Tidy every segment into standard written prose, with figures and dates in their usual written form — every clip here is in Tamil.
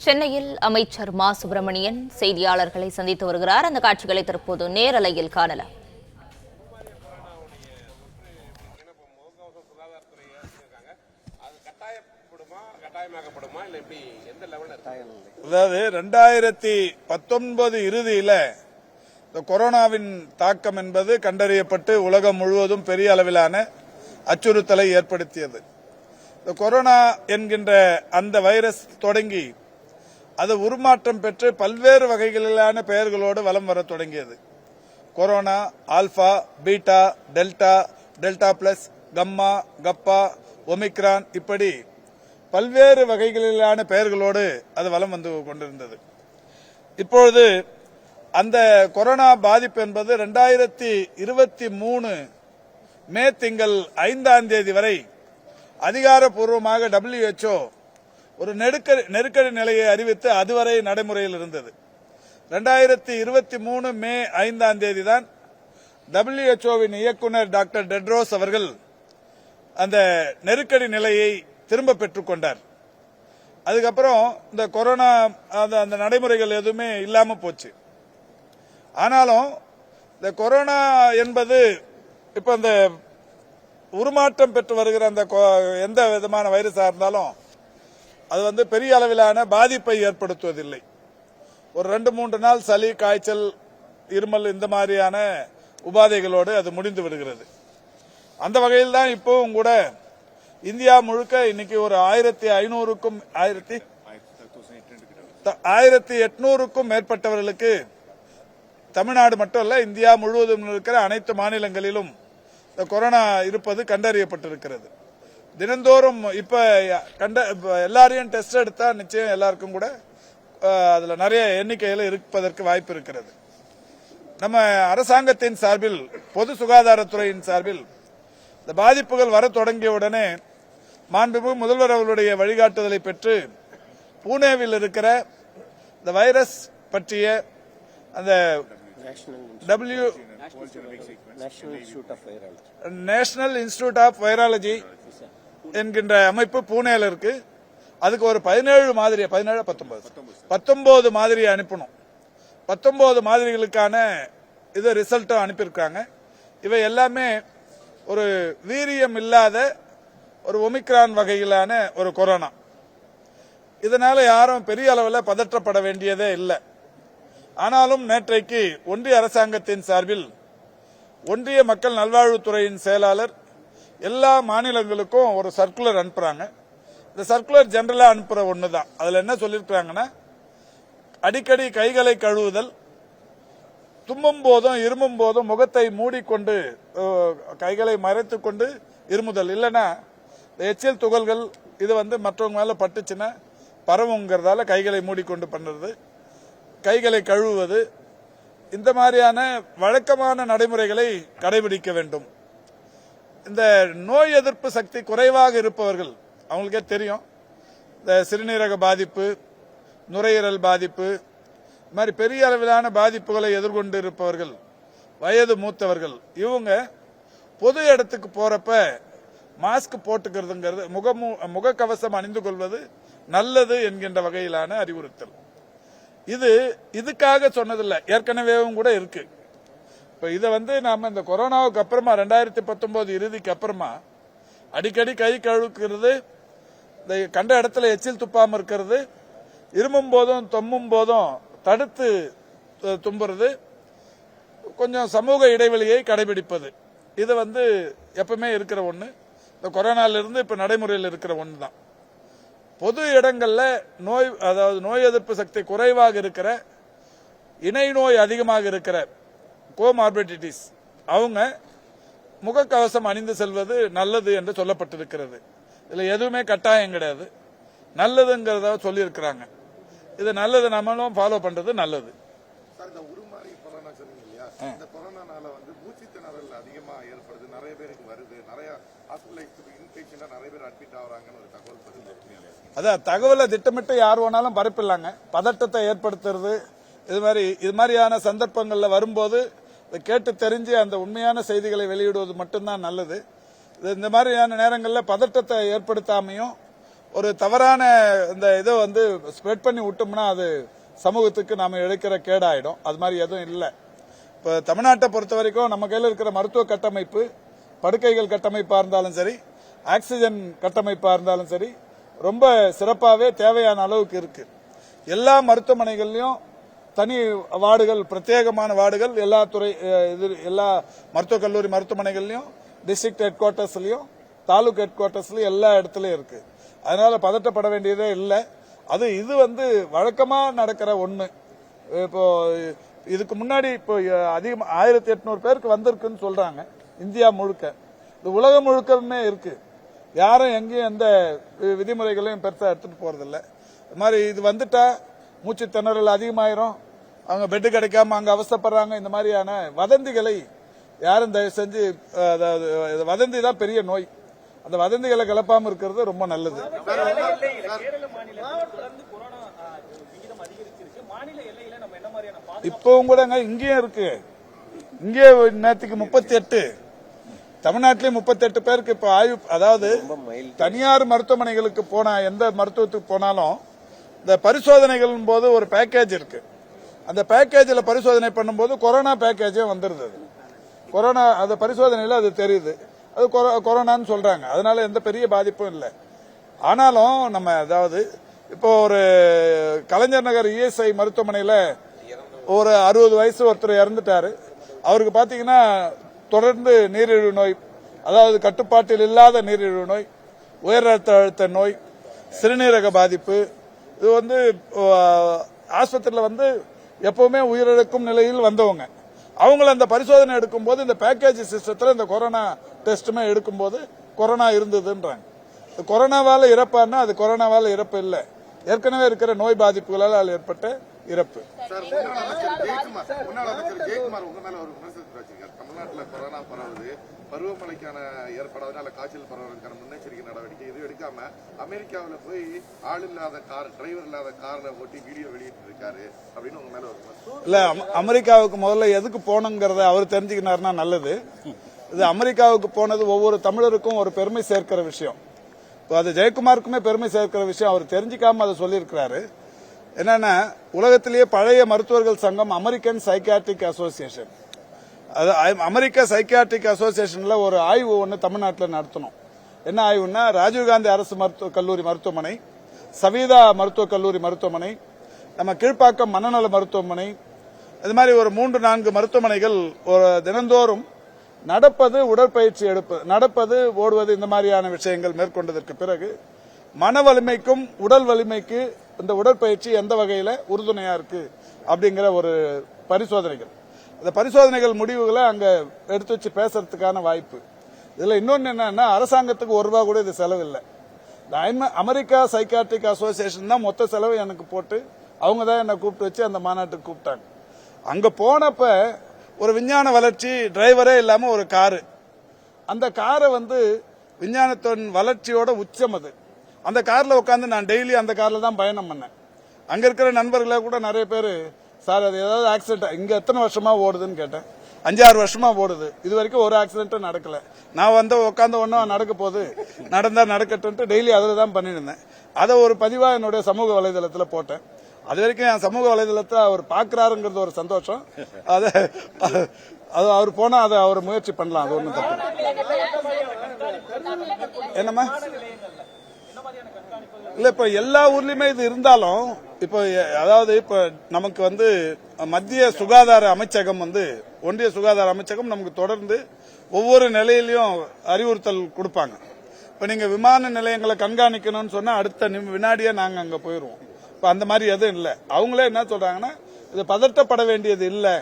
சென்னையில் அமைச்சர் மா சுப்பிரமணியன் செய்தியாளர்களை சந்தித்து வருகிறார். அந்த காட்சிகளை தற்போது நேரலையில் காணலாம். அதாவது 2019 இறுதியில இந்த கொரோனாவின் தாக்கம் என்பது கண்டறியப்பட்டு உலகம் முழுவதும் பெரிய அளவிலான அச்சுறுத்தலை ஏற்படுத்தியது. இந்த கொரோனா என்கின்ற அந்த வைரஸ் தொடங்கி அது உருமாற்றம் பெற்று பல்வேறு வகைகளிலான பெயர்களோடு வலம் வர தொடங்கியது. Corona, alpha, beta, delta, delta plus, gamma, kappa, omicron இப்படி பல்வேறு வகைகளிலான பெயர்களோடு அது வலம் வந்து கொண்டிருந்தது. இப்பொழுது அந்த கொரோனா பாதிப்பு என்பது 2023 மே திங்கள் 5ஆம் தேதி வரை அதிகாரப்பூர்வமாக WHO ஒரு நெருக்கடி நிலையை அறிவித்து அதுவரை நடைமுறையில் இருந்தது. 2023 மே 5ஆம் தேதி தான் WHOவின் இயக்குநர் டாக்டர் டெட்ரோஸ் அவர்கள் அந்த நெருக்கடி நிலையை திரும்ப பெற்றுக் கொண்டார். அதுக்கப்புறம் இந்த கொரோனா அந்த நடைமுறைகள் எதுவுமே இல்லாம போச்சு. ஆனாலும் இந்த கொரோனா என்பது இப்ப இந்த உருமாற்றம் பெற்று வருகிற அந்த எந்த விதமான வைரஸா இருந்தாலும் அது பெரிய அளவிலான பாதிப்பை ஏற்படுத்துவதில்லை. ஒரு 2-3 நாள் சளி, காய்ச்சல், இருமல் இந்த மாதிரியான உபாதைகளோடு அது முடிந்து விடுகிறது. அந்த வகையில் தான் இப்பவும் கூட இந்தியா முழுக்க இன்னைக்கு ஒரு 1500க்கும் 1800க்கும் மேற்பட்டவர்களுக்கு தமிழ்நாடு மட்டும் இல்ல இந்தியா முழுவதும் இருக்கிற அனைத்து மாநிலங்களிலும் இந்த கொரோனா இருப்பது கண்டறியப்பட்டிருக்கிறது. தினந்தோறும் இப்ப எல்லாரையும் டெஸ்ட் எடுத்தா நிச்சயம் எல்லாருக்கும் கூட அதுல நிறைய எண்ணிக்கையில் இருப்பதற்கு வாய்ப்பு இருக்கிறது. நம்ம அரசாங்கத்தின் சார்பில், பொது சுகாதாரத்துறையின் சார்பில் இந்த பாதிப்புகள் வர தொடங்கிய உடனே மாண்புமிகு முதல்வர் அவர்களுடைய வழிகாட்டுதலை பெற்று பூனேவில் இருக்கிற இந்த வைரஸ் பற்றிய அந்த நேஷனல் இன்ஸ்டிடியூட் ஆஃப் வைராலஜி என்கின்ற அமைப்பு பூனேல இருக்கு. அதுக்கு ஒரு 19 மாதிரி அனுப்பணும். 19 மாதிரிகளுக்கான இது ரிசல்ட்டும் அனுப்பியிருக்காங்க. இவை எல்லாமே ஒரு வீரியம் இல்லாத ஒரு ஒமிக்ரான் வகையிலான ஒரு கொரோனா. இதனால யாரும் பெரிய அளவில் பதற்றப்பட வேண்டியதே இல்லை. ஆனாலும் நேற்றைக்கு ஒன்றிய அரசாங்கத்தின் சார்பில் ஒன்றிய மக்கள் நல்வாழ்வுத்துறையின் செயலாளர் எல்லா மாநிலங்களுக்கும் ஒரு சர்க்குலர் அனுப்புறாங்க. இந்த சர்க்குலர் ஜெனரலா அனுப்புற ஒண்ணுதான். அதுல என்ன சொல்லிருக்காங்கன்னா, அடிக்கடி கைகளை கழுவுதல், தும்மும் போதும் இருமும் போதும் முகத்தை மூடிக்கொண்டு கைகளை மறைத்துக் கொண்டு இருமுதல், இல்லைன்னா எச்சில் துகள்கள் இது மற்றவங்க மேல பட்டுச்சுன்னா பரவுங்கிறதால கைகளை மூடிக்கொண்டு பண்றது, கைகளை கழுவுவது, இந்த மாதிரியான வழக்கமான நடைமுறைகளை கடைபிடிக்க வேண்டும். இந்த நோய் எதிர்ப்பு சக்தி குறைவாக இருப்பவர்கள், அவங்களுக்கே தெரியும், இந்த சிறுநீரக பாதிப்பு, நுரையீரல் பாதிப்பு, இந்த மாதிரி பெரிய அளவிலான பாதிப்புகளை எதிர்கொண்டு இருப்பவர்கள், வயது மூத்தவர்கள், இவங்க பொது இடத்துக்கு போறப்ப மாஸ்க் போட்டுக்கிறதுங்கிறது, முகக்கவசம் அணிந்து கொள்வது நல்லது என்கின்ற வகையிலான அறிவுறுத்தல். இதுக்காக சொன்னதில்லை, ஏற்கனவேவும் கூட இருக்கு. இப்ப இதை நாம இந்த கொரோனாவுக்கு அப்புறமா 2019 இறுதிக்கு அப்புறமா அடிக்கடி கை கழுவுக்கிறது, இந்த கண்ட இடத்துல எச்சில் துப்பாம இருக்கிறது, இருமும் போதும் தும்மும் போதும் தடுத்து தும்புறது, கொஞ்சம் சமூக இடைவெளியை கடைபிடிப்பது, இது எப்பவுமே இருக்கிற ஒண்ணு. இந்த கொரோனால இருந்து இப்ப நடைமுறையில் இருக்கிற ஒன்று தான். பொது இடங்கள்ல நோய் எதிர்ப்பு சக்தி குறைவாக இருக்கிற, இணை நோய் அதிகமாக இருக்கிற கோமார்பிடிட்டிஸ், அவங்க முகக்கவசம் அணிந்து செல்வது நல்லது என்று சொல்லப்பட்டிருக்கிறது. இதுல எதுவுமே கட்டாயம் கிடையாது, நல்லதுங்கிறத சொல்லியிருக்கிறாங்க. இது நல்லது, நம்மளும் ஃபாலோ பண்றது நல்லது. அதான் தகவலை திட்டமிட்டு யார் வேணாலும் பரப்பிடலாங்க. பதட்டத்தை ஏற்படுத்துறது, இது மாதிரியான சந்தர்ப்பங்கள்ல வரும்போது கேட்டு தெரிஞ்சு அந்த உண்மையான செய்திகளை வெளியிடுவது மட்டும்தான் நல்லது. இந்த மாதிரியான நேரங்களில் பதட்டத்தை ஏற்படுத்தாமையும் ஒரு தவறான இந்த இதை வந்து ஸ்ப்ரெட் பண்ணி விட்டோம்னா அது சமூகத்துக்கு நாம இழைக்கிற கேடாயிடும். அது மாதிரி எதுவும் இல்லை. இப்ப தமிழ்நாட்டை பொறுத்த வரைக்கும் நம்ம கையில் இருக்கிற மருத்துவ கட்டமைப்பு, படுக்கைகள் கட்டமைப்பா இருந்தாலும் சரி, ஆக்சிஜன் கட்டமைப்பா இருந்தாலும் சரி, ரொம்ப சிறப்பாகவே தேவையான அளவுக்கு இருக்கு. எல்லா மருத்துவமனைகள்லயும் தனி வார்டுகள், பிரத்யேகமான வார்டுகள் எல்லா மருத்துவக் கல்லூரி மருத்துவமனைகள்லயும், டிஸ்ட்ரிக்ட் ஹெட் குவார்டர்ஸ்லயும், தாலுக் ஹெட் குவார்டர்ஸ்லயும் எல்லா இடத்துலயும் இருக்கு. அதனால பதட்டப்பட வேண்டியதே இல்லை. இது வந்து வழக்கமா நடக்கிற ஒண்ணு. இப்போ இதுக்கு முன்னாடி இப்போ அதிகம் 1800 பேருக்கு வந்திருக்குன்னு சொல்றாங்க இந்தியா முழுக்க. இது உலகம் முழுக்கமே இருக்கு. யாரும் எங்கேயும் எந்த விதிமுறைகளையும் பெருசா எடுத்துட்டு போறதில்லை. இது மாதிரி இது வந்துட்டா மூச்சு திணறல் அதிகமாயிரும், அவங்க பெட்டு கிடைக்காம அங்க அவஸ்தப்படுறாங்க. இந்த மாதிரியான வதந்திகளை யாரும் தயவு செஞ்சு, வதந்தி தான் பெரிய நோய். அந்த வதந்திகளை கிளப்பாம இருக்கிறது ரொம்ப நல்லது. இப்பவும் கூட இங்கேயும் இருக்கு. இங்கே நேற்றுக்கு 38, தமிழ்நாட்டிலேயே 38 பேருக்கு இப்ப ஆய்வு. அதாவது தனியார் மருத்துவமனைகளுக்கு போனா, எந்த மருத்துவத்துக்கு போனாலும் இந்த பரிசோதனைகள் போது ஒரு பேக்கேஜ் இருக்கு. அந்த பேக்கேஜ்ல பரிசோதனை பண்ணும்போது கொரோனா பேக்கேஜே வந்துருது. கொரோனா அந்த பரிசோதனையில அது தெரியுது, அது கொரோனான்னு சொல்றாங்க. அதனால எந்த பெரிய பாதிப்பும் இல்லை. ஆனாலும் நம்ம அதாவது இப்போ ஒரு கலைஞர் நகர் இஎஸ்ஐ மருத்துவமனையில ஒரு 60 வயசு ஒருத்தர் இறந்துட்டாரு. அவருக்கு பாத்தீங்கன்னா தொடர்ந்து நீரிழிவு நோய், அதாவது கட்டுப்பாட்டில் இல்லாத நீரிழிவு நோய், உயர் ரத்த அழுத்த நோய், சிறுநீரக பாதிப்பு. இது வந்து ஆஸ்பத்திரியில் வந்து எப்பவுமே உயிரிழக்கும் நிலையில் வந்தவங்க. அவங்கள அந்த பரிசோதனை எடுக்கும்போது இந்த பேக்கேஜ் சிஸ்டத்தில் இந்த கொரோனா டெஸ்ட்டுமே எடுக்கும்போது கொரோனா இருந்ததுன்றாங்க. கொரோனாவால இறப்பான்னா அது கொரோனாவால இறப்பு இல்லை, ஏற்கனவே இருக்கிற நோய் பாதிப்புகளால் ஏற்பட்ட இறப்பு. முன்னாள் அமைச்சர் ஜெயக்குமார் உங்க மேல ஒரு விமர்சனத்தை வச்சிருக்காரு. தமிழ்நாட்டில் கொரோனா பரவுது, பருவமழைக்கான ஏற்படாதனால காய்ச்சல் பரவுவதற்கான முன்னெச்சரிக்கை நடவடிக்கை எதுவும் எடுக்காம அமெரிக்காவில் போய் ஆள் இல்லாத கார், டிரைவர் இல்லாத கார்ல ஓட்டி வீடியோ வெளியிட்டு இருக்காரு அப்படின்னு உங்க மேல ஒரு விமர்சனம். இல்ல, அமெரிக்காவுக்கு முதல்ல எதுக்கு போனோங்கிறத அவர் தெரிஞ்சுக்கினாருன்னா நல்லது. இது அமெரிக்காவுக்கு போனது ஒவ்வொரு தமிழருக்கும் ஒரு பெருமை சேர்க்கிற விஷயம். இப்போ அது ஜெயக்குமாருக்குமே பெருமை சேர்க்கிற விஷயம். அவர் தெரிஞ்சுக்காம அதை சொல்லியிருக்கிறாரு. என்னன்னா, உலகத்திலேயே பழைய மருத்துவர்கள் சங்கம் அமெரிக்கன் சைக்கியாட்ரிக் அசோசியேஷன், அது அமெரிக்க சைக்கியாட்ரிக் அசோசியேஷன்ல ஒரு ஆய்வு ஒன்று தமிழ்நாட்டில் நடத்தணும். என்ன ஆய்வுன்னா, ராஜீவ்காந்தி அரசு கல்லூரி மருத்துவமனை, சவீதா மருத்துவக் கல்லூரி மருத்துவமனை, நம்ம கீழ்ப்பாக்கம் மனநல மருத்துவமனை, இது மாதிரி ஒரு 3-4 மருத்துவமனைகள் ஒரு தினந்தோறும் நடப்பது, உடற்பயிற்சி எடுப்பது, நடப்பது, ஓடுவது, இந்த மாதிரியான விஷயங்கள் மேற்கொண்டதற்கு பிறகு மன வலிமைக்கும் உடல் வலிமைக்கு இந்த உடற்பயிற்சி எந்த வகையில உறுதுணையா இருக்கு அப்படிங்கிற ஒரு பரிசோதனைகள். அந்த பரிசோதனைகள் முடிவுகளை அங்க எடுத்து வச்சு பேசுறதுக்கான வாய்ப்பு. இதுல இன்னொன்னு என்னன்னா, அரசாங்கத்துக்கு ₹1 கூட இது செலவில்லை. அமெரிக்கா சைக்காட்ரிக் அசோசியேஷன் தான் மொத்த செலவு எனக்கு போட்டு, அவங்க தான் என்னை கூப்பிட்டு வச்சு அந்த மாநாட்டுக்கு கூப்பிட்டாங்க. அங்க போனப்ப ஒரு விஞ்ஞான வளர்ச்சி, டிரைவரே இல்லாம ஒரு காரு, அந்த காரை வந்து விஞ்ஞானத்தின் வளர்ச்சியோட உச்சம் அது. அந்த கார்ல உட்காந்து நான் டெய்லி அந்த கார்ல தான் பயணம் பண்ணேன். அங்க இருக்கிற நண்பர்களே கூட நிறைய பேர், சார் அது ஏதாவது ஆக்சிடென்ட், இங்க எத்தனை வருஷமா ஓடுதுன்னு கேட்டேன். 5-6 வருஷமா ஓடுது, இது வரைக்கும் ஒரு ஆக்சிடென்ட்டும் நடக்கல. நான் வந்து உட்காந்து ஒன்னும் நடக்க போகுது, நடந்தா நடக்கட்டு டெய்லி அதில் தான் பண்ணிருந்தேன். அதை ஒரு பதிவா என்னுடைய சமூக வலைதளத்தில் போட்டேன். அது வரைக்கும் என் சமூக வலைதளத்தை அவர் பாக்குறாருங்கிறது ஒரு சந்தோஷம். அது அவர் போனா அதை அவர் முயற்சி பண்ணலாம், அது ஒன்றும் தப்பு. என்னம்மா இல்ல, இப்ப எல்லா ஊர்லயுமே இது இருந்தாலும், இப்ப அதாவது இப்ப நமக்கு வந்து மத்திய சுகாதார அமைச்சகம் வந்து, ஒன்றிய சுகாதார அமைச்சகம் நமக்கு தொடர்ந்து ஒவ்வொரு நிலையிலையும் அறிவுறுத்தல் கொடுப்பாங்க. இப்ப நீங்க விமான நிலையங்களை கண்காணிக்கணும்னு சொன்னா அடுத்த வினாடியே நாங்க அங்க போயிருவோம். இப்ப அந்த மாதிரி எதுவும் இல்லை. அவங்களே என்ன சொல்றாங்கன்னா, இது பதட்டப்பட வேண்டியது இல்லை.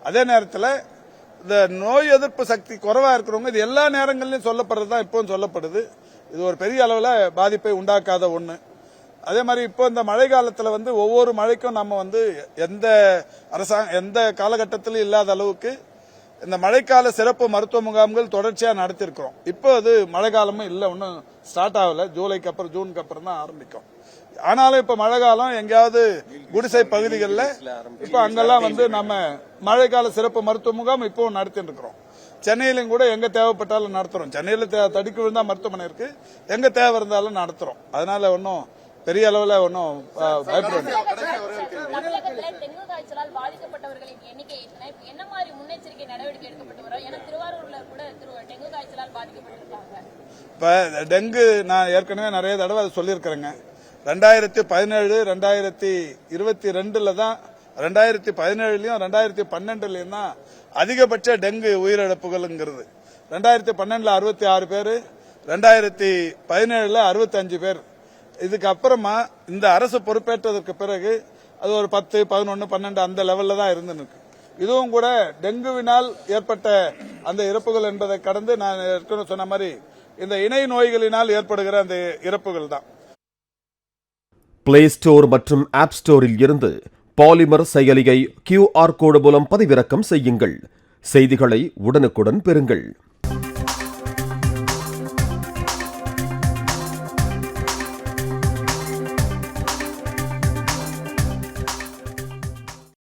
அதே நேரத்தில் இந்த நோய் எதிர்ப்பு சக்தி குறைவா இருக்கிறவங்க, இது எல்லா நேரங்களிலும் சொல்லப்படுறதுதான் இப்பவும் சொல்லப்படுது. இது ஒரு பெரிய அளவில் பாதிப்பை உண்டாக்காத ஒண்ணு. அதே மாதிரி இப்போ இந்த மழை காலத்தில் வந்து ஒவ்வொரு மழைக்கும் நம்ம வந்து எந்த காலகட்டத்திலும் இல்லாத அளவுக்கு இந்த மழைக்கால சிறப்பு மருத்துவ முகாம்கள் தொடர்ச்சியா நடத்திருக்கிறோம். இப்போ அது மழை காலமும் இல்லை, ஒன்னும் ஸ்டார்ட் ஆகல. ஜூலைக்கு அப்புறம், ஜூனுக்கு அப்புறம் தான் ஆரம்பிக்கும். ஆனாலும் இப்ப மழை காலம், எங்கேயாவது குடிசை பகுதிகளில் இப்ப அங்கெல்லாம் வந்து நம்ம மழைக்கால சிறப்பு மருத்துவ முகாம் இப்போ நடத்திட்டு இருக்கிறோம். சென்னையிலும் கூட எங்க தேவைப்பட்டாலும் நடத்துறோம். சென்னையில தடுக்கி விழுந்தா மருத்துவமனை இருக்கு, எங்க தேவை இருந்தாலும் நடத்துறோம். அதனால ஒன்றும் பெரிய அளவுல ஒன்றும் பயப்பட வேண்டாம். தமிழகத்தில் டெங்கு காய்ச்சலால் பாதிக்கப்பட்டவர்களின் எண்ணிக்கை என்ன மாதிரி முன்னெச்சரிக்கை நடவடிக்கை எடுக்கப்பட்டு வரும்? ஏன்னா திருவாரூர்ல கூட டெங்கு காய்ச்சலால் பாதிக்கப்பட்டிருக்காங்க. இப்ப டெங்கு நான் ஏற்கனவே நிறைய தடவை அதை சொல்லியிருக்கிறேங்க. 2017 2022 தான் 2017லயும் 2012லயும் தான் அதிகபட்ச டெங்கு உயிரிழப்புகள்ங்கிறது. 2012ல 66 பேர், 2017ல 65 பேர். இதுக்கு அப்புறமா இந்த அரசு பொறுப்பேற்றதற்கு பிறகு அது ஒரு 10, 11, 12 அந்த லெவல்ல தான் இருந்துருக்கு. இதுவும் கூட டெங்குவினால் ஏற்பட்ட அந்த இறப்புகள் என்பதை கடந்து நான் ஏற்கனவே சொன்ன மாதிரி இந்த இணை நோய்களினால் ஏற்படுகிற அந்த இறப்புகள் தான். பிளே ஸ்டோர் மற்றும் ஆப் ஸ்டோரில் இருந்து பாலிமர் செயலியை QR கோடு மூலம் பதிவிறக்கம் செய்யுங்கள். செய்திகளை உடனுக்குடன் பெறுங்கள்.